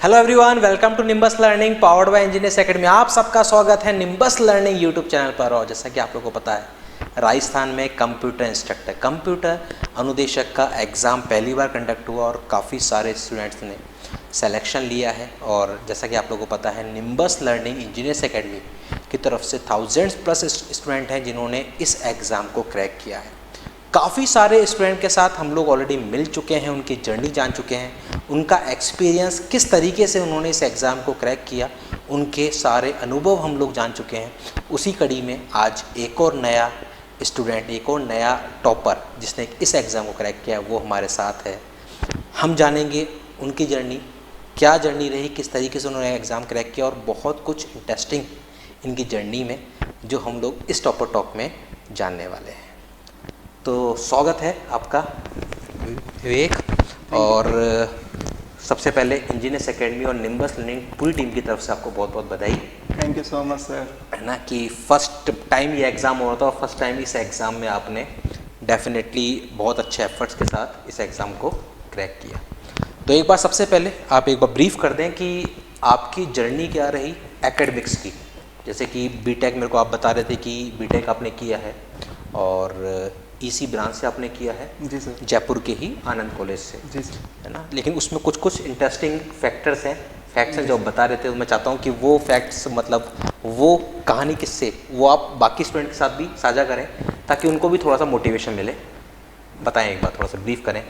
Hello everyone, welcome to Nimbus learning powered by engineers academy. आप सबका स्वागत है निम्बस लर्निंग यूट्यूब चैनल पर। और जैसा कि आप लोगों को पता है, राजस्थान में कंप्यूटर इंस्ट्रक्टर, कंप्यूटर अनुदेशक का एग्ज़ाम पहली बार कंडक्ट हुआ और काफ़ी सारे स्टूडेंट्स ने सिलेक्शन लिया है। और जैसा कि आप लोगों को पता है, निम्बस लर्निंग इंजीनियर्स एकेडमी की तरफ से थाउजेंड्स प्लस स्टूडेंट हैं जिन्होंने इस एग्ज़ाम को क्रैक किया है। काफ़ी सारे स्टूडेंट के साथ हम लोग ऑलरेडी मिल चुके हैं, उनकी जर्नी जान चुके हैं, उनका एक्सपीरियंस किस तरीके से उन्होंने इस एग्ज़ाम को क्रैक किया, उनके सारे अनुभव हम लोग जान चुके हैं। उसी कड़ी में आज एक और नया स्टूडेंट, एक और नया टॉपर जिसने इस एग्ज़ाम को क्रैक किया, वो हमारे साथ है। हम जानेंगे उनकी जर्नी, क्या जर्नी रही, किस तरीके से उन्होंने एग्ज़ाम क्रैक किया और बहुत कुछ इंटरेस्टिंग इनकी जर्नी में जो हम लोग इस टॉपर टॉक में जानने वाले हैं। तो स्वागत है आपका विवेक, और सबसे पहले इंजीनियर्स एकेडमी और निम्बस लर्निंग पूरी टीम की तरफ से आपको बहुत बहुत बधाई। Thank you so much sir. है ना कि फर्स्ट टाइम ये एग्ज़ाम हो रहा था और फर्स्ट टाइम इस एग्ज़ाम में आपने डेफिनेटली बहुत अच्छे एफर्ट्स के साथ इस एग्ज़ाम को क्रैक किया। तो एक बार सबसे पहले आप एक बार ब्रीफ कर दें कि आपकी जर्नी क्या रही एकेडमिक्स की। जैसे कि बीटेक मेरे को आप बता रहे थे कि बीटेक आपने किया है और ईसी ब्रांच से आपने किया है। जी सर। जयपुर के ही आनंद कॉलेज से। जी सर। है ना, लेकिन उसमें कुछ कुछ इंटरेस्टिंग फैक्ट्स हैं जो आप बता रहे थे। तो मैं चाहता हूँ कि वो फैक्ट्स, मतलब वो कहानी किससे, वो आप बाकी स्टूडेंट के साथ भी साझा करें ताकि उनको भी थोड़ा सा मोटिवेशन मिले। बताएं, एक बार थोड़ा सा ब्रीफ करें।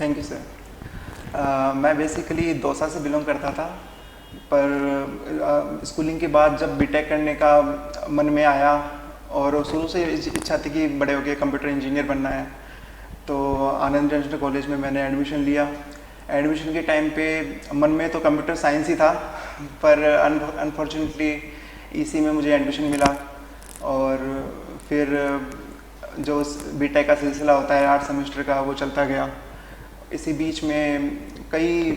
Thank you sir. मैं बेसिकली दौसा से बिलोंग करता था, पर स्कूलिंग के बाद जब बीटेक करने का मन में आया और शुरू से इच्छा थी कि बड़े होकर कंप्यूटर इंजीनियर बनना है, तो आनंद इंटरनेशनल कॉलेज में मैंने एडमिशन लिया। एडमिशन के टाइम पे मन में तो कंप्यूटर साइंस ही था, पर अनफॉर्चुनेटली ईसी में मुझे एडमिशन मिला। और फिर जो बीटेक का सिलसिला होता है 8 सेमेस्टर का, वो चलता गया। इसी बीच में कई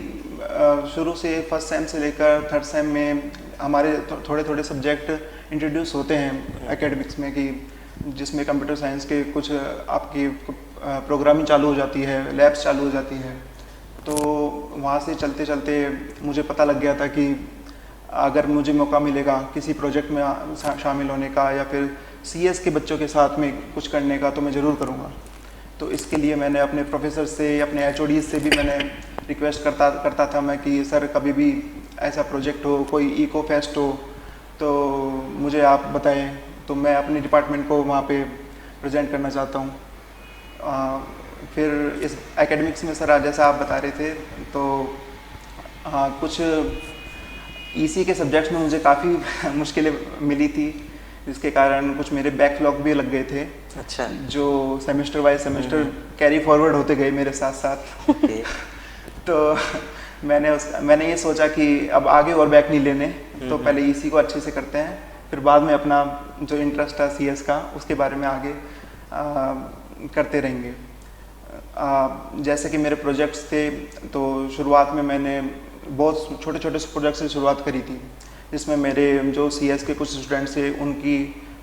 शुरू से फर्स्ट सेम से लेकर थर्ड सेम में हमारे थोड़े थोड़े सब्जेक्ट इंट्रोड्यूस होते हैं एकेडमिक्स में, कि जिसमें कंप्यूटर साइंस के कुछ आपकी प्रोग्रामिंग चालू हो जाती है, लैब्स चालू हो जाती है। तो वहाँ से चलते चलते मुझे पता लग गया था कि अगर मुझे मौका मिलेगा किसी प्रोजेक्ट में शामिल होने का या फिर सीएस के बच्चों के साथ में कुछ करने का, तो मैं ज़रूर करूँगा। तो इसके लिए मैंने अपने प्रोफेसर से, अपने एचओडी से भी मैंने रिक्वेस्ट करता था मैं कि सर कभी भी ऐसा प्रोजेक्ट हो, कोई इको फेस्ट हो, तो मुझे आप बताएं, तो मैं अपने डिपार्टमेंट को वहाँ पे प्रेजेंट करना चाहता हूँ। फिर इस एकेडमिक्स में सर जैसा आप बता रहे थे, तो कुछ ईसी के सब्जेक्ट्स में मुझे काफ़ी मुश्किलें मिली थी, जिसके कारण कुछ मेरे बैकलॉग भी लग गए थे। अच्छा। जो semester by semester carry forward होते गए मेरे साथ साथ। तो मैंने ये सोचा कि अब आगे और बैक नहीं लेने, तो पहले ईसी को अच्छे से करते हैं, फिर बाद में अपना जो इंटरेस्ट था सीएस का, उसके बारे में आगे करते रहेंगे। जैसे कि मेरे प्रोजेक्ट्स थे, तो शुरुआत में मैंने बहुत छोटे छोटे प्रोजेक्ट से शुरुआत करी थी, जिसमें मेरे जो सीएस के कुछ स्टूडेंट्स थे उनकी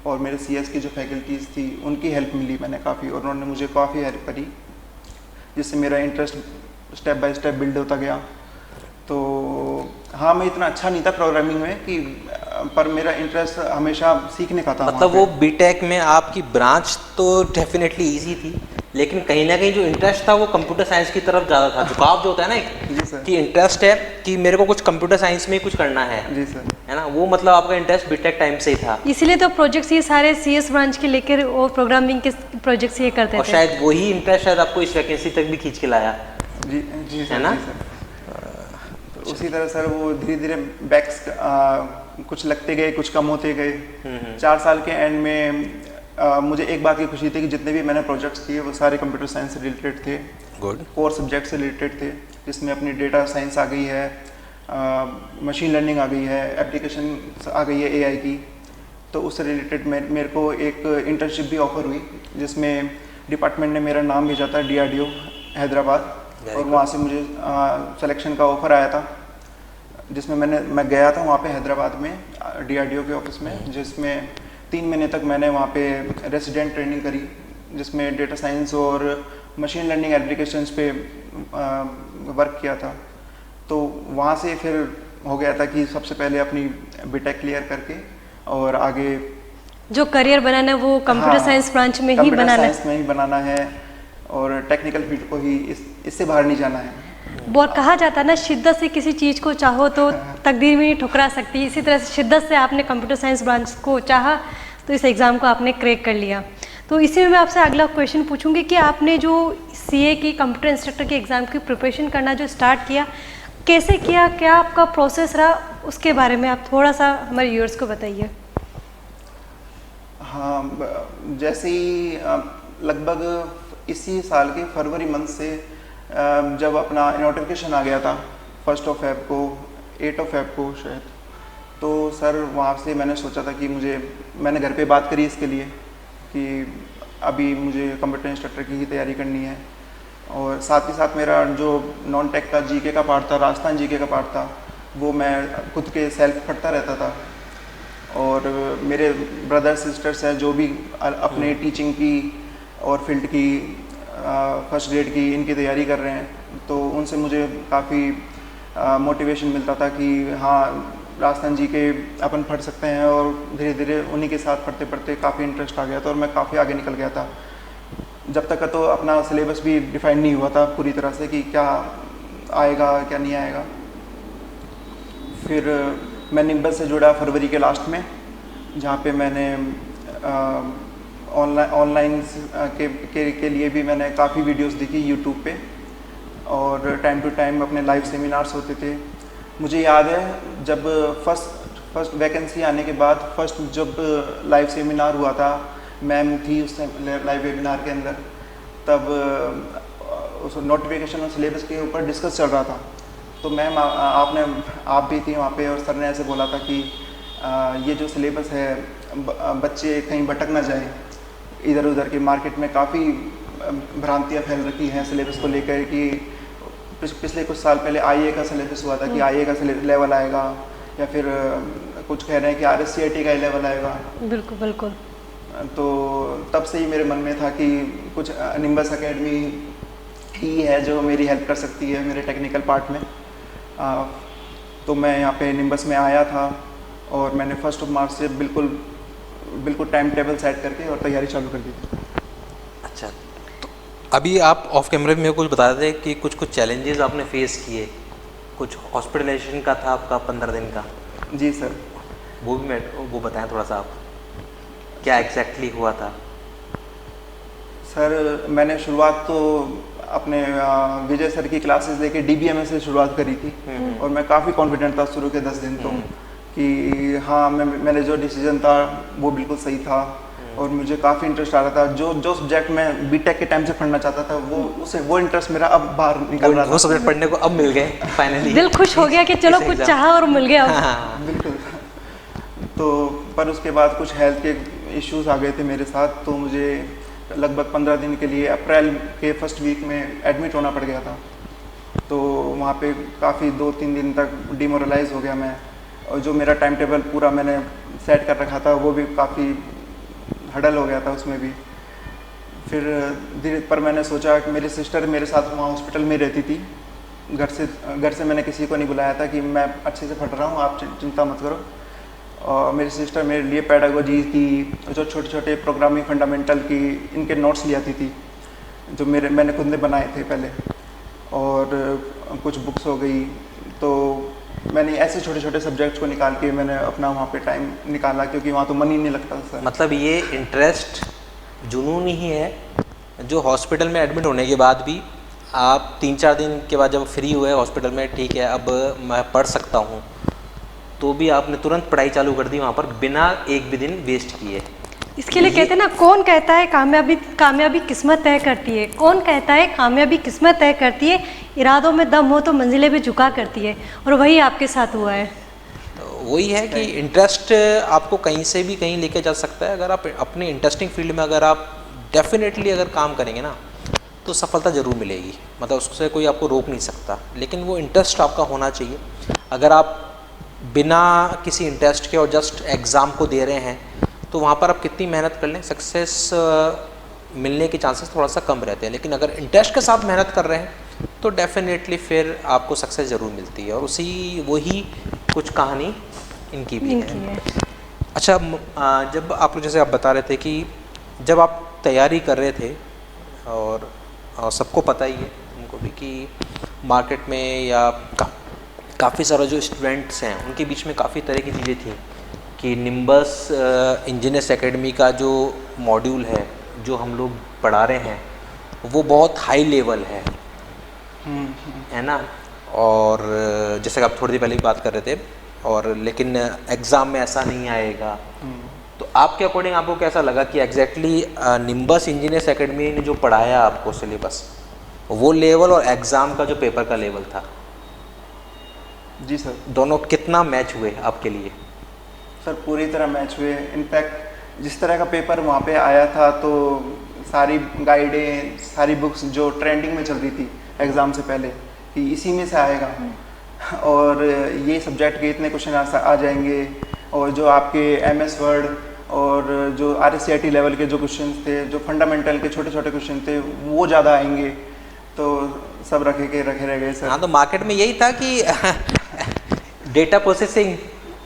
और मेरे सीएस की जो फैकल्टीज़ थी उनकी हेल्प मिली मैंने काफ़ी, और उन्होंने मुझे काफ़ी हेल्प करी, जिससे मेरा interest step by step build होता गया। तो हाँ, मैं इतना अच्छा नहीं था प्रोग्रामिंग में कि, पर मेरा इंटरेस्ट हमेशा सीखने का था। मतलब वो बीटेक में आपकी ब्रांच तो डेफिनेटली इजी थी, लेकिन कहीं ना कहीं जो इंटरेस्ट था वो कंप्यूटर साइंस की तरफ ज़्यादा था। झुकाव जो होता है ना, जी सर, कि इंटरेस्ट है कि मेरे को कुछ कंप्यूटर साइंस में ही कुछ करना है। जी सर, है ना, वो मतलब आपका इंटरेस्ट बीटेक टाइम से ही था। इसीलिए तो प्रोजेक्ट्स ये सारे सीएस ब्रांच के लेकर और प्रोग्रामिंग के प्रोजेक्ट्स ये करते थे। और शायद वही इंटरेस्ट शायद आपको इस वैकेंसी तक भी खींच के लाया। जी जी सर, है ना? जी सर। तो उसी तरह सर वो धीरे धीरे बैक्स कुछ लगते गए, कुछ कम होते गए। 4 साल के एंड में मुझे एक बात की खुशी थी कि जितने भी मैंने प्रोजेक्ट्स किए वो सारे कंप्यूटर साइंस से रिलेटेड थे। गुड। कोर सब्जेक्ट से रिलेटेड थे, जिसमें अपनी डेटा साइंस आ गई है, मशीन लर्निंग आ गई है, एप्लीकेशन आ गई है एआई की। तो उससे रिलेटेड मेरे को एक इंटर्नशिप भी ऑफर हुई, जिसमें डिपार्टमेंट ने मेरा नाम भेजा था DRDO हैदराबाद, और वहाँ से मुझे सिलेक्शन का ऑफ़र आया था, जिसमें मैं गया था वहाँ पे हैदराबाद में DRDO के ऑफिस में, जिसमें 3 महीने तक मैंने वहाँ पे रेसिडेंट ट्रेनिंग करी, जिसमें डेटा साइंस और मशीन लर्निंग एप्लीकेशंस पे वर्क किया था। तो वहाँ से फिर हो गया था कि सबसे पहले अपनी बीटेक क्लियर करके और आगे जो करियर बनाना है वो कंप्यूटर हाँ, साइंस ब्रांच में ही कंप्यूटर बनाना है। साइंस में ही बनाना है और टेक्निकल फील्ड को ही इससे बाहर नहीं जाना है। बहुत कहा जाता है ना, शिद्दत से किसी चीज़ को चाहो तो तकदीर भी नहीं ठुकरा सकती। इसी तरह से शिद्दत से आपने कंप्यूटर साइंस ब्रांच को चाहा तो इस एग्ज़ाम को आपने क्रैक कर लिया। तो इसी में मैं आपसे अगला क्वेश्चन पूछूंगी कि आपने जो सीए की कंप्यूटर इंस्ट्रक्टर के एग्ज़ाम की प्रिपरेशन करना जो स्टार्ट किया, कैसे किया, क्या आपका प्रोसेस रहा, उसके बारे में आप थोड़ा सा हमारे व्यूअर्स को बताइए। हाँ, जैसे ही लगभग इसी साल के फरवरी मंथ से जब अपना नोटिफिकेशन आ गया था 1 फेब को, 8 फेब को शायद, तो सर वहाँ से मैंने सोचा था कि मैंने घर पे बात करी इसके लिए कि अभी मुझे कंप्यूटर इंस्ट्रक्टर की ही तैयारी करनी है। और साथ ही साथ मेरा जो नॉन टेक का जीके का पार्ट था, राजस्थान जीके का पार्ट था, वो मैं खुद के सेल्फ पढ़ता रहता था। और मेरे ब्रदर सिस्टर्स हैं जो भी अपने टीचिंग की और फील्ड की फर्स्ट ग्रेड की इनकी तैयारी कर रहे हैं, तो उनसे मुझे काफ़ी मोटिवेशन मिलता था कि हाँ, राजस्थान जी के अपन पढ़ सकते हैं। और धीरे धीरे उन्हीं के साथ पढ़ते पढ़ते काफ़ी इंटरेस्ट आ गया था और मैं काफ़ी आगे निकल गया था। जब तक का तो अपना सिलेबस भी डिफाइन नहीं हुआ था पूरी तरह से कि क्या आएगा क्या नहीं आएगा। फिर मैं निम्बस से जुड़ा फरवरी के लास्ट में, जहाँ पे मैंने ऑनलाइन के लिए भी मैंने काफ़ी वीडियोस देखी यूट्यूब पे, और टाइम टू टाइम अपने लाइव सेमिनार्स होते थे। मुझे याद है जब फर्स्ट वैकेंसी आने के बाद फर्स्ट जब लाइव सेमिनार हुआ था, मैम थी उस लाइव वेबिनार के अंदर, तब उस नोटिफिकेशन और सिलेबस के ऊपर डिस्कस चल रहा था। तो मैम आप भी थी वहाँ पे, और सर ने ऐसे बोला था कि ये जो सिलेबस है बच्चे कहीं भटक ना जाए इधर उधर के। मार्केट में काफ़ी भ्रांतियाँ फैल रखी हैं सिलेबस को लेकर कि पिछले कुछ साल पहले आईए का सिलेबस हुआ था कि आईए का लेवल आएगा, या फिर कुछ कह रहे हैं कि RSCIT का लेवल आएगा। बिल्कुल बिल्कुल। तो तब से ही मेरे मन में था कि कुछ निम्बस एकेडमी ही है जो मेरी हेल्प कर सकती है मेरे टेक्निकल पार्ट में। तो मैं यहाँ पे निम्बस में आया था और मैंने 1 मार्च से बिल्कुल टाइम टेबल सेट करके और तैयारी चालू कर दी थी। अच्छा, तो अभी आप ऑफ कैमरे में कुछ बता रहे थे कि कुछ चैलेंजेस आपने फेस किए, कुछ हॉस्पिटलाइजेशन का था आपका 15 दिन का। जी सर। वो बताएं थोड़ा सा, आप क्या एग्जैक्टली हुआ था? सर मैंने शुरुआत तो अपने विजय सर की क्लासेस लेके DBMS से शुरुआत करी थी, और मैं काफ़ी कॉन्फिडेंट था शुरू के 10 दिन तो कि हाँ, मैंने जो डिसीजन था वो बिल्कुल सही था, और मुझे काफ़ी इंटरेस्ट आ रहा था। जो सब्जेक्ट मैं बीटेक के टाइम से पढ़ना चाहता था वो इंटरेस्ट मेरा अब बाहर निकल रहा था। वो सब्जेक्ट पढ़ने को अब मिल गए फाइनली। दिल खुश हो गया कि चलो कुछ चाहा और मिल गया। बिल्कुल। तो पर उसके बाद कुछ हेल्थ के इश्यूज आ गए थे मेरे साथ, तो मुझे लगभग 15 दिन के लिए अप्रैल के फर्स्ट वीक में एडमिट होना पड़ गया था। तो वहाँ पे काफ़ी 2-3 दिन तक डिमोरलाइज हो गया मैं, और जो मेरा टाइम टेबल पूरा मैंने सेट कर रखा था वो भी काफ़ी हडल हो गया था उसमें भी। फिर धीरे पर मैंने सोचा कि मेरी सिस्टर मेरे साथ वहाँ हॉस्पिटल में रहती थी, घर से मैंने किसी को नहीं बुलाया था कि मैं अच्छे से पढ़ रहा हूँ, आप चिंता मत करो। और मेरी सिस्टर मेरे लिए पेडागोजी की, जो छोटे छोटे प्रोग्रामिंग फंडामेंटल की, इनके नोट्स ले आती थी जो मैंने खुद ने बनाए थे पहले, और कुछ बुक्स हो गई। तो मैंने ऐसे छोटे छोटे सब्जेक्ट्स को निकाल के मैंने अपना वहाँ पे टाइम निकाला, क्योंकि वहाँ तो मन ही नहीं लगता सर। मतलब ये इंटरेस्ट जुनून ही है जो हॉस्पिटल में एडमिट होने के बाद भी आप 3-4 दिन के बाद जब फ्री हुए हॉस्पिटल में, ठीक है अब मैं पढ़ सकता हूँ, तो भी आपने तुरंत पढ़ाई चालू कर दी वहाँ पर बिना एक भी दिन वेस्ट किए। इसके लिए कहते हैं ना, कौन कहता है कामयाबी किस्मत तय करती है। कौन कहता है कामयाबी किस्मत तय करती है, इरादों में दम हो तो मंजिलें भी झुका करती है, और वही आपके साथ हुआ है। तो वही है कि इंटरेस्ट आपको कहीं से भी कहीं लेके जा सकता है। अगर आप अपनी इंटरेस्टिंग फील्ड में अगर आप डेफिनेटली अगर काम करेंगे ना, तो सफलता ज़रूर मिलेगी, मतलब उससे कोई आपको रोक नहीं सकता। लेकिन वो इंटरेस्ट आपका होना चाहिए। अगर आप बिना किसी इंटरेस्ट के और जस्ट एग्ज़ाम को दे रहे हैं, तो वहाँ पर आप कितनी मेहनत कर लें, सक्सेस मिलने के चांसेस थोड़ा सा कम रहते हैं। लेकिन अगर इंटरेस्ट के साथ मेहनत कर रहे हैं तो डेफिनेटली फिर आपको सक्सेस ज़रूर मिलती है, और वही कुछ कहानी इनकी भी है। अच्छा, जब आप लोग, जैसे आप बता रहे थे कि जब आप तैयारी कर रहे थे, और सबको पता ही है उनको भी कि मार्केट में या काफ़ी सारे जो स्टूडेंट्स हैं उनके बीच में काफ़ी तरह की चीज़ें थी कि निम्बस इंजीनियर्स एकेडमी का जो मॉड्यूल है जो हम लोग पढ़ा रहे हैं वो बहुत हाई लेवल है ना, और जैसे कि आप थोड़ी देर पहले ही बात कर रहे थे, और लेकिन एग्ज़ाम में ऐसा नहीं आएगा। तो आपके अकॉर्डिंग आपको कैसा लगा कि एग्जैक्टली निम्बस इंजीनियर्स एकेडमी ने जो पढ़ाया आपको सिलेबस, वो लेवल और एग्ज़ाम का जो पेपर का लेवल था, जी सर, दोनों कितना मैच हुए आपके लिए? सर पूरी तरह मैच हुए। इनफैक्ट जिस तरह का पेपर वहाँ पे आया था, तो सारी गाइडें, सारी बुक्स जो ट्रेंडिंग में चल रही थी एग्ज़ाम से पहले कि इसी में से आएगा, और ये सब्जेक्ट के इतने क्वेश्चन आ जाएंगे, और जो आपके MS वर्ड और जो RSCIT लेवल के जो क्वेश्चन थे, जो फंडामेंटल के छोटे छोटे क्वेश्चन थे, वो ज़्यादा आएंगे। तो सब रखे रह गए सर। हाँ, तो मार्केट में यही था कि डेटा प्रोसेसिंग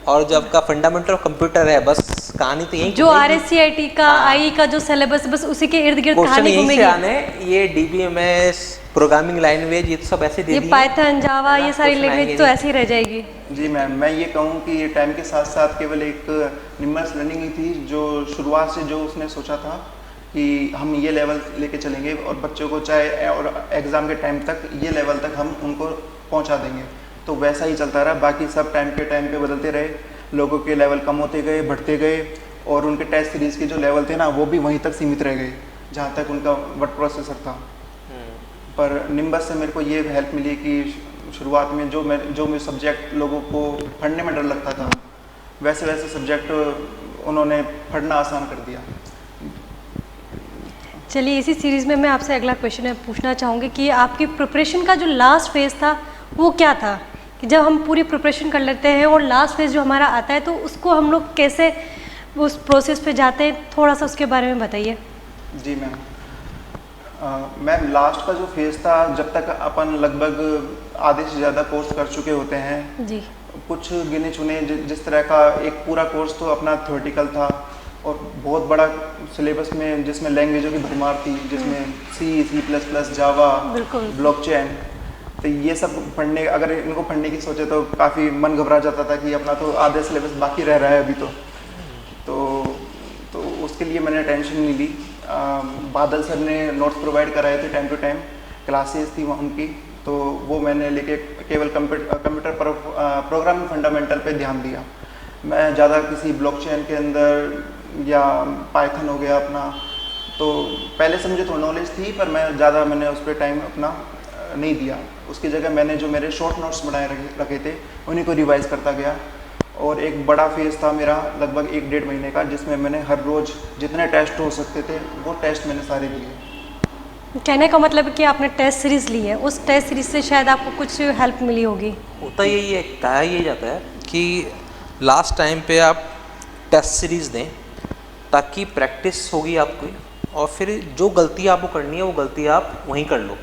और जो आपका फंडामेंटल कंप्यूटर है, बस कहानी तो यही। जो RSCIT का आई का जो सिलेबस, बस उसी के इर्द गिर्द कहानी घूमेगी। आने ये DBMS प्रोग्रामिंग लैंग्वेज, ये तो सब ऐसे दे ये दिए, पाइथन, जावा, ये सारी लैंग्वेज तो ऐसे ही रह जाएगी। जी मैम, मैं ये कहूँ कि टाइम के साथ साथ केवल एक निम्बस लर्निंग ही थी जो शुरुआत से जो उसने सोचा था कि हम ये लेवल लेके चलेंगे और बच्चों को चाहे और एग्ज़ाम के टाइम तक ये लेवल तक हम उनको पहुंचा देंगे। तो वैसा ही चलता रहा। बाकी सब टाइम पे बदलते रहे, लोगों के लेवल कम होते गए, बढ़ते गए, और उनके टेस्ट सीरीज़ के जो लेवल थे ना, वो भी वहीं तक सीमित रह गए जहाँ तक उनका वर्ड प्रोसेसर था। पर निम्बस से मेरे को ये हेल्प मिली कि शुरुआत में जो मैं सब्जेक्ट लोगों को पढ़ने में डर लगता था, वैसे सब्जेक्ट उन्होंने पढ़ना आसान कर दिया। चलिए, इसी सीरीज़ में मैं आपसे अगला क्वेश्चन पूछना चाहूँगी कि आपकी प्रिपरेशन का जो लास्ट फेज़ था वो क्या था, कि जब हम पूरी प्रिपरेशन कर लेते हैं और लास्ट फेज़ जो हमारा आता है तो उसको हम लोग कैसे उस प्रोसेस पे जाते हैं, थोड़ा सा उसके बारे में बताइए। जी मैम, लास्ट का जो फेज़ था, जब तक अपन लगभग आधे से ज़्यादा कोर्स कर चुके होते हैं जी, कुछ गिने चुने, जिस तरह का एक पूरा कोर्स तो अपना थ्योरेटिकल था और बहुत बड़ा सिलेबस में, जिसमें लैंग्वेजों की भरमार थी, जिसमें C++, जावा, ब्लॉकचेन, तो ये सब पढ़ने, अगर इनको पढ़ने की सोचे तो काफ़ी मन घबरा जाता था कि अपना तो आधे सिलेबस बाकी रह रहा है अभी तो उसके लिए मैंने टेंशन नहीं ली। बादल सर ने नोट्स प्रोवाइड कराए थे, टाइम टू टाइम क्लासेस थी वहाँ उनकी, तो वो मैंने लेके केवल कंप्यूटर प्रोग्रामिंग फंडामेंटल पे ध्यान दिया। मैं ज़्यादा किसी ब्लॉकचेन के अंदर या पाइथन हो गया अपना, तो पहले से मुझे थोड़ी नॉलेज थी, पर मैंने उस पर टाइम अपना नहीं दिया। उसकी जगह मैंने जो मेरे शॉर्ट नोट्स बनाए रखे थे उन्हीं को रिवाइज करता गया, और एक बड़ा फेज़ था मेरा लगभग 1-1.5 महीने का, जिसमें मैंने हर रोज़ जितने टेस्ट हो सकते थे वो टेस्ट मैंने सारे दिए। कहने का मतलब है कि आपने टेस्ट सीरीज़ ली है, उस टेस्ट सीरीज़ से शायद आपको कुछ हेल्प मिली होगी। होता यही है, कहा यही जाता है कि लास्ट टाइम पे आप टेस्ट सीरीज़ दें ताकि प्रैक्टिस होगी आपकी, और फिर जो गलती आपको करनी है वो गलती आप वहीं कर लो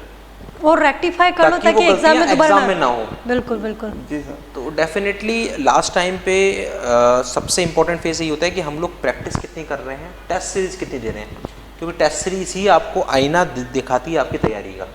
और रेक्टिफाई कर लो ताकि एग्जाम में दोबारा ना हो। बिल्कुल बिल्कुल जी सर। तो डेफिनेटली लास्ट टाइम पे सबसे इम्पोर्टेंट फेज ये होता है कि हम लोग प्रैक्टिस कितनी कर रहे हैं, टेस्ट सीरीज कितनी दे रहे हैं, क्योंकि टेस्ट सीरीज ही आपको आईना दिखाती है आपकी तैयारी का,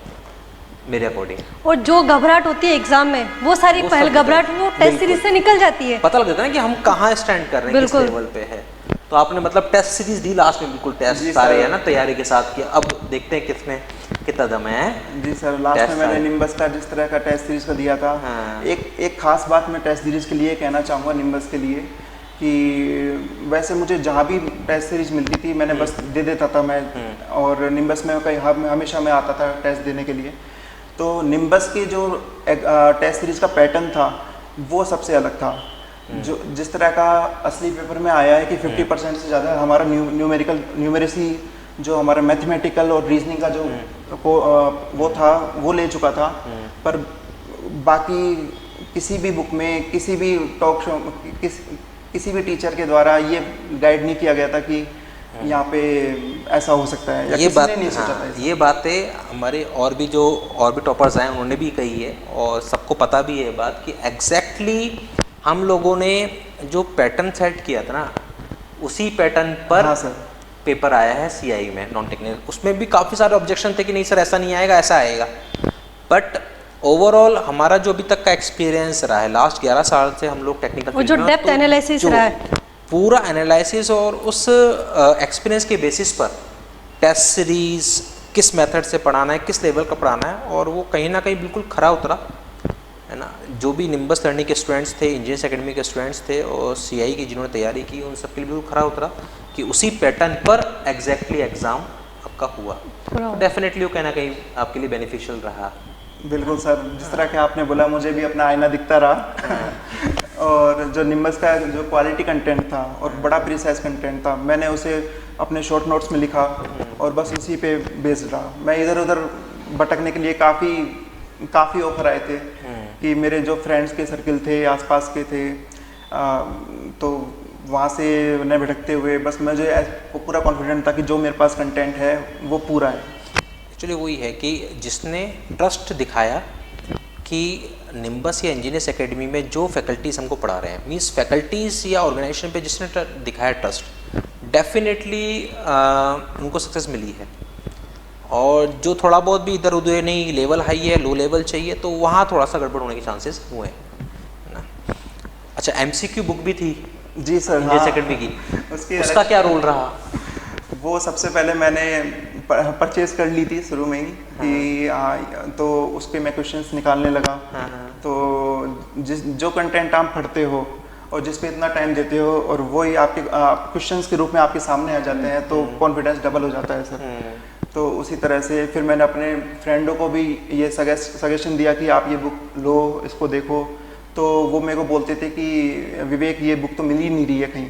मेरे अकॉर्डिंग। और जो घबराहट होती है एग्जाम में, वो सारी पहले घबराहट वो टेस्ट सीरीज से निकल जाती है, पता लग जाता है ना कि हम कहाँ स्टैंड कर रहे हैं, किस लेवल पे है। तो आपने मतलब टेस्ट सीरीज दी लास्ट में, बिल्कुल टेस्ट सारे है ना तैयारी के साथ किया। अब देखते हैं किसमें कितना दम है। जी सर, लास्ट में मैंने निम्बस का जिस तरह का टेस्ट सीरीज का दिया था, हाँ। एक खास बात मैं टेस्ट सीरीज के लिए कहना चाहूँगा निम्बस के लिए, कि वैसे मुझे जहाँ भी टेस्ट सीरीज मिलती थी मैंने बस दे देता था मैं, और निम्बस में हमेशा मैं आता था टेस्ट देने के लिए। तो निम्बस की जो टेस्ट सीरीज का पैटर्न था वो सबसे अलग था। जो जिस तरह का असली पेपर में आया है कि 50% से ज़्यादा हमारा न्यूमेरेसी जो हमारा मैथमेटिकल और रीजनिंग का जो वो था वो ले चुका था, पर बाकी किसी भी बुक में, किसी भी टॉक शो, किसी भी टीचर के द्वारा ये गाइड नहीं किया गया था कि यहाँ पे ऐसा हो सकता है, या ये किसी बात, ने नहीं सोचा था हाँ, ऐसा। ये बातें हमारे और भी टॉपर्स आए उन्होंने भी कही है, और सबको पता भी है ये बात कि एग्जैक्टली हम लोगों ने जो पैटर्न सेट किया था ना, उसी पैटर्न पर हाँ सर। पेपर आया है सीआई में नॉन टेक्निकल। उसमें भी काफ़ी सारे ऑब्जेक्शन थे कि नहीं सर ऐसा नहीं आएगा, ऐसा आएगा। बट ओवरऑल हमारा जो अभी तक का एक्सपीरियंस रहा है, लास्ट 11 साल से हम लोग टेक्निकल वो जो डेप्थ एनालिसिस रहा है, पूरा एनालिसिस, और उस एक्सपीरियंस के बेसिस पर टेस्ट सीरीज किस मेथड से पढ़ाना है, किस लेवल का पढ़ाना है, और वो कहीं ना कहीं बिल्कुल खरा उतरा है ना। जो भी निम्बस लर्निंग के स्टूडेंट्स थे, इंजीनियर्स एकेडमी के स्टूडेंट्स थे, और सीआई की जिन्होंने तैयारी की, उन सबके लिए बिल्कुल खरा उतरा कि उसी पैटर्न पर एग्जैक्टली एग्ज़ाम आपका हुआ। डेफिनेटली वो कहीं ना कहीं आपके लिए बेनिफिशियल रहा। बिल्कुल सर, जिस तरह के आपने बोला मुझे भी अपना आईना दिखता रहा। और जो निम्बस का जो क्वालिटी कंटेंट था और बड़ा प्रिसाइज कंटेंट था, मैंने उसे अपने शॉर्ट नोट्स में लिखा और बस उसी पे बेस्ड रहा। मैं इधर उधर भटकने के लिए काफ़ी ऑफर आए थे कि मेरे जो फ्रेंड्स के सर्किल थे, आसपास के थे, तो वहाँ से न भटकते हुए बस मुझे पूरा कॉन्फिडेंट था कि जो मेरे पास कंटेंट है वो पूरा है। एक्चुअली वही है कि जिसने ट्रस्ट दिखाया कि निम्बस या इंजीनियर्स एकेडमी में जो फैकल्टीज़ हमको पढ़ा रहे हैं, मीन्स फैकल्टीज़ या ऑर्गेनाइजेशन पे जिसने दिखाया ट्रस्ट, डेफिनेटली उनको सक्सेस मिली है। और जो थोड़ा बहुत भी इधर उधर नहीं, लेवल हाई है, लो लेवल चाहिए, तो वहाँ थोड़ा सा गड़बड़ होने के चांसेस हुए हैं ना। अच्छा, एमसीक्यू बुक भी थी जी सर, इंजीनियर्स हाँ। एकेडमी की, उसका क्या रोल रहा? वो सबसे पहले मैंने परचेज कर ली थी शुरू में ही कि तो उस पर मैं क्वेश्चंस निकालने लगा। तो जो कंटेंट आप पढ़ते हो और जिस पे इतना टाइम देते हो और वही आपके क्वेश्चंस के रूप में आपके सामने आ जाते हैं, तो कॉन्फिडेंस डबल हो जाता है सर। तो उसी तरह से फिर मैंने अपने फ्रेंडों को भी ये सजेशन दिया कि आप ये बुक लो, इसको देखो। तो वो मेरे को बोलते थे कि विवेक ये बुक तो मिल ही नहीं रही है कहीं।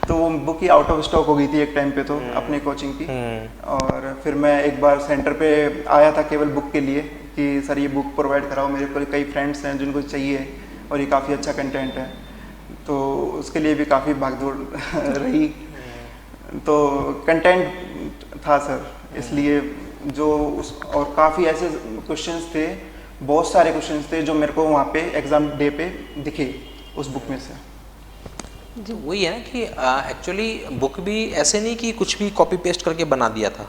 तो वो book he out of stock हो गई थी एक टाइम पे तो अपने कोचिंग की। और फिर मैं एक बार सेंटर पे आया था केवल बुक के लिए कि सर ये बुक प्रोवाइड कराओ, मेरे को कई फ्रेंड्स हैं जिनको चाहिए और ये काफ़ी अच्छा कंटेंट है। तो उसके लिए भी काफ़ी भागदौड़ रही। तो कंटेंट था सर, इसलिए जो और काफ़ी ऐसे क्वेश्चंस थे, बहुत सारे क्वेश्चंस थे जो मेरे को वहाँ पे एग्ज़ाम डे पे दिखे उस बुक में से। तो वही है ना कि एक्चुअली बुक भी ऐसे नहीं कि कुछ भी कॉपी पेस्ट करके बना दिया था।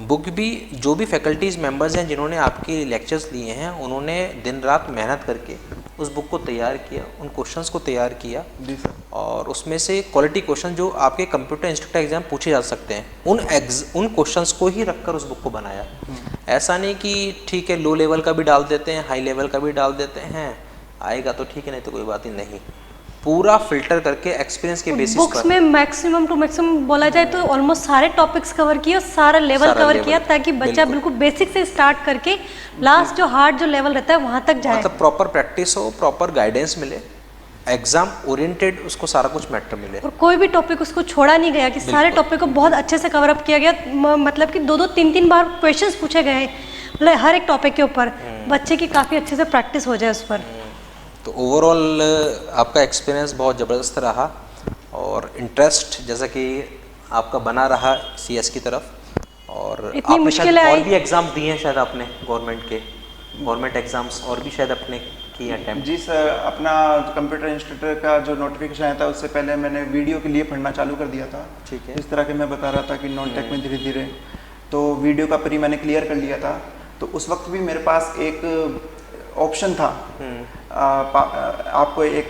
बुक भी जो भी फैकल्टीज़ मेंबर्स हैं जिन्होंने आपके लेक्चर्स लिए हैं, उन्होंने दिन रात मेहनत करके उस बुक को तैयार किया, उन क्वेश्चंस को तैयार किया। जी सर। और उसमें से क्वालिटी क्वेश्चन जो आपके कंप्यूटर इंस्ट्रक्टर एग्जाम पूछे जा सकते हैं, उन क्वेश्चंस को ही रखकर उस बुक को बनाया। ऐसा नहीं कि ठीक है लो लेवल का भी डाल देते हैं, हाई लेवल का भी डाल देते हैं, आएगा तो ठीक है, नहीं तो कोई बात ही नहीं। पूरा फिल्टर करके एक्सपीरियंस के बेसिस बुक्स पर में मैक्सिमम टू मैक्सिमम बोला जाए तो ऑलमोस्ट सारे टॉपिक्स कवर किए और सारा लेवल कवर किया, ताकि बच्चा बिल्कुल बेसिक से स्टार्ट करके लास्ट जो हार्ड जो लेवल रहता है वहां तक जाए। मतलब प्रॉपर प्रैक्टिस हो, प्रॉपर गाइडेंस मिले, एग्जाम ओरिएंटेड उसको सारा कुछ मैटर मिले, और कोई भी टॉपिक उसको छोड़ा नहीं गया कि सारे टॉपिक को बहुत अच्छे से कवर अप किया गया। मतलब कि 2-3 बार क्वेश्चंस पूछे गए, मतलब हर एक टॉपिक के ऊपर बच्चे की काफ़ी अच्छे से प्रैक्टिस हो जाए उस पर। तो ओवरऑल आपका एक्सपीरियंस बहुत ज़बरदस्त रहा और इंटरेस्ट जैसा कि आपका बना रहा सीएस की तरफ। और इतनी आपने मुश्किल शायद है और भी एग्ज़ाम दिए हैं शायद आपने गवर्नमेंट एग्ज़ाम्स और भी शायद अपने किए अटेम्प्ट। जी सर, अपना कंप्यूटर इंस्ट्रक्टर का जो नोटिफिकेशन आया था उससे पहले मैंने वीडियो के लिए पढ़ना चालू कर दिया था। ठीक है। जिस तरह के मैं बता रहा था कि नॉन टेक में धीरे धीरे तो वीडियो का प्री मैंने क्लियर कर लिया था। तो उस वक्त भी मेरे पास एक ऑप्शन था। आपको एक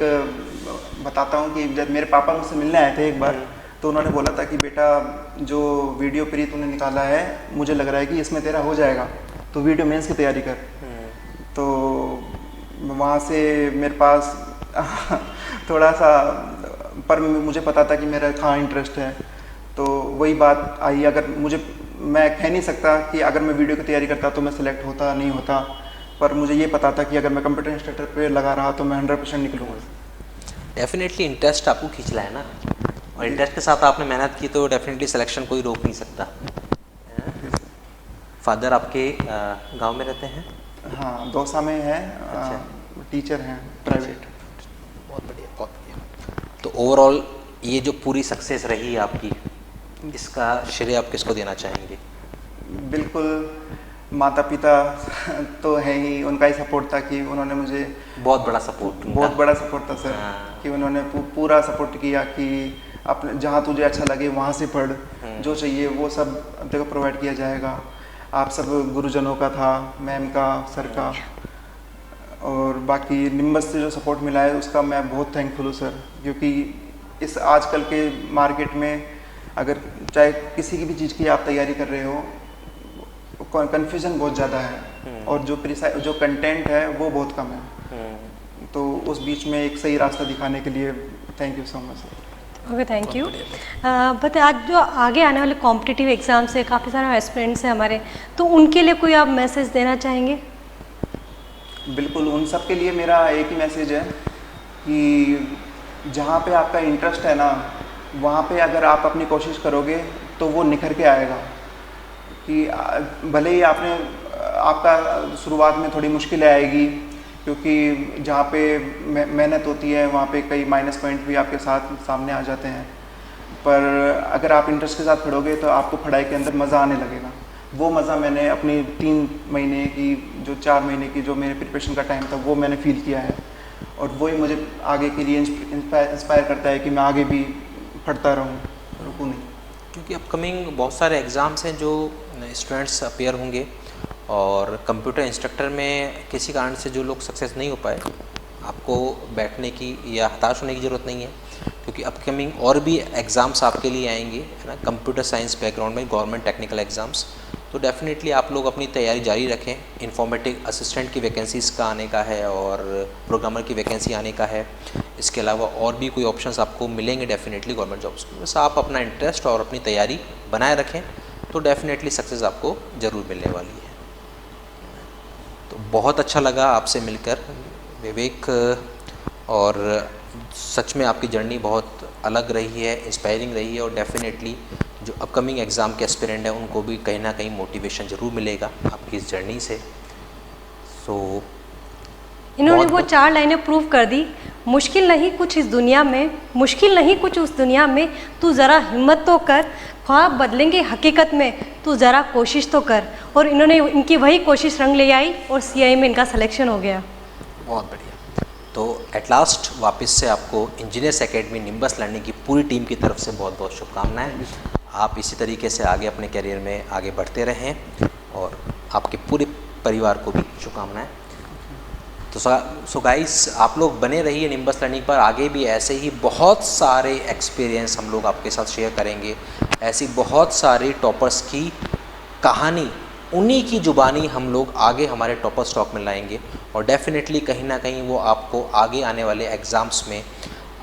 बताता हूँ कि जब मेरे पापा मुझसे मिलने आए थे एक बार, तो उन्होंने बोला था कि बेटा जो वीडियो प्री तूने निकाला है, मुझे लग रहा है कि इसमें तेरा हो जाएगा, तो वीडियो मेंस की तैयारी कर। तो वहाँ से मेरे पास थोड़ा सा, पर मुझे पता था कि मेरा कहाँ इंटरेस्ट है। तो वही बात आई, मैं कह नहीं सकता कि अगर मैं वीडियो की तैयारी करता तो मैं सिलेक्ट होता नहीं होता, पर मुझे ये पता था कि अगर मैं कंप्यूटर इंस्ट्रक्टर पे लगा रहा तो मैं 100% निकलूँगा। डेफिनेटली इंटरेस्ट आपको खींच रहा है ना, और इंटरेस्ट के साथ आपने मेहनत की तो डेफिनेटली सिलेक्शन कोई रोक नहीं सकता। फादर आपके गांव में रहते हैं? हाँ, दौसा में है। टीचर हैं प्राइवेट। बहुत बढ़िया, बहुत बढ़िया। तो ओवरऑल ये जो पूरी सक्सेस रही आपकी, इसका श्रेय आप किसको देना चाहेंगे? बिल्कुल माता पिता तो है ही, उनका ही सपोर्ट था कि उन्होंने मुझे बहुत बड़ा सपोर्ट, बहुत बड़ा सपोर्ट था सर। हाँ। कि उन्होंने पूरा सपोर्ट किया कि अपने जहाँ तुझे अच्छा लगे वहाँ से पढ़, जो चाहिए वो सब तेरे को प्रोवाइड किया जाएगा। आप सब गुरुजनों का था, मैम का, सर का, और बाकी निम्बस से जो सपोर्ट मिला है उसका मैं बहुत थैंकफुल हूँ सर। क्योंकि इस आजकल के मार्केट में अगर चाहे किसी की भी चीज़ की आप तैयारी कर रहे हो, कन्फ्यूज़न बहुत ज़्यादा है और जो कंटेंट है वो बहुत कम है। तो उस बीच में एक सही रास्ता दिखाने के लिए thank you so much sir. Okay, thank you. But आज जो आगे आने वाले कॉम्पिटिटिव एग्जाम्स है, काफ़ी सारे एस्पिरेंट्स हैं हमारे, तो उनके लिए कोई आप मैसेज देना चाहेंगे? बिल्कुल, उन सब के लिए मेरा एक ही मैसेज है कि जहाँ पे आपका इंटरेस्ट है ना, वहाँ पे अगर आप अपनी कोशिश करोगे तो वो निखर के आएगा। कि भले ही आपका शुरुआत में थोड़ी मुश्किलें आएगी, क्योंकि जहाँ पे मेहनत होती है वहाँ पे कई माइनस पॉइंट भी आपके साथ सामने आ जाते हैं, पर अगर आप इंटरेस्ट के साथ पढ़ोगे तो आपको पढ़ाई के अंदर मज़ा आने लगेगा। वो मज़ा मैंने अपनी 3 महीने की, जो 4 महीने की जो मेरे प्रिपरेशन का टाइम था, वो मैंने फील किया है, और वही मुझे आगे के लिए इंस्पायर करता है कि मैं आगे भी पढ़ता रहूँ, रुकूँ नहीं। क्योंकि अपकमिंग बहुत सारे एग्ज़ाम्स हैं जो स्टूडेंट्स अपेयर होंगे, और कंप्यूटर इंस्ट्रक्टर में किसी कारण से जो लोग सक्सेस नहीं हो पाए, आपको बैठने की या हताश होने की ज़रूरत नहीं है, क्योंकि अपकमिंग और भी एग्ज़ाम्स आपके लिए आएंगे, है ना, कंप्यूटर साइंस बैकग्राउंड में गवर्नमेंट टेक्निकल एग्ज़ाम्स। तो डेफिनेटली आप लोग अपनी तैयारी जारी रखें। इन्फॉर्मेटिव असिस्टेंट की वैकेंसीज़ का आने का है और प्रोग्रामर की वैकेंसी आने का है। इसके अलावा और भी कोई ऑप्शंस आपको मिलेंगे डेफिनेटली गवर्नमेंट जॉब्स में। बस आप अपना इंटरेस्ट और अपनी तैयारी बनाए रखें तो डेफिनेटली सक्सेस आपको ज़रूर मिलने वाली है। तो बहुत अच्छा लगा आपसे मिलकर विवेक, और सच में आपकी जर्नी बहुत अलग रही है, इंस्पायरिंग रही है, और डेफिनेटली जो अपकमिंग एग्ज़ाम के एस्पिरेंट हैं उनको भी कहीं ना कहीं मोटिवेशन ज़रूर मिलेगा आपकी इस जर्नी से। सो इन्होंने वो 4 लाइनें प्रूव कर दी। मुश्किल नहीं कुछ इस दुनिया में, मुश्किल नहीं कुछ उस दुनिया में, तू ज़रा हिम्मत तो कर, ख्वाब बदलेंगे हकीकत में, तू ज़रा कोशिश तो कर। और इन्होंने इनकी वही कोशिश रंग ले आई और CI में इनका सिलेक्शन हो गया। बहुत बढ़िया। तो एट लास्ट वापस से आपको इंजीनियर्स एकेडमी निम्बस लर्निंग की पूरी टीम की तरफ से बहुत बहुत शुभकामनाएं। आप इसी तरीके से आगे अपने करियर में आगे बढ़ते रहें, और आपके पूरे परिवार को भी शुभकामनाएं। तो सो गाइस, आप लोग बने रहिए निम्बस लर्निंग पर। आगे भी ऐसे ही बहुत सारे एक्सपीरियंस हम लोग आपके साथ शेयर करेंगे। ऐसी बहुत सारी टॉपर्स की कहानी, उन्हीं की जुबानी हम लोग आगे हमारे टॉपर स्टॉक में लाएंगे, और डेफिनेटली कहीं ना कहीं वो आपको आगे आने वाले एग्ज़ाम्स में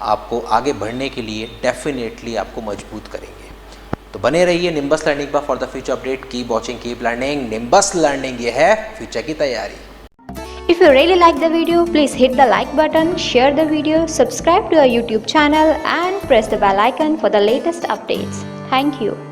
आपको आगे बढ़ने के लिए डेफिनेटली आपको मजबूत करेंगे। तो बने रहिए निम्बस लर्निंग पर for the future update. Keep watching, keep learning. Nimbus learning, ये है फ्यूचर की तैयारी। If you really like the video, please hit the like button, share the video, subscribe to our YouTube channel and press the bell icon for the latest updates. Thank you.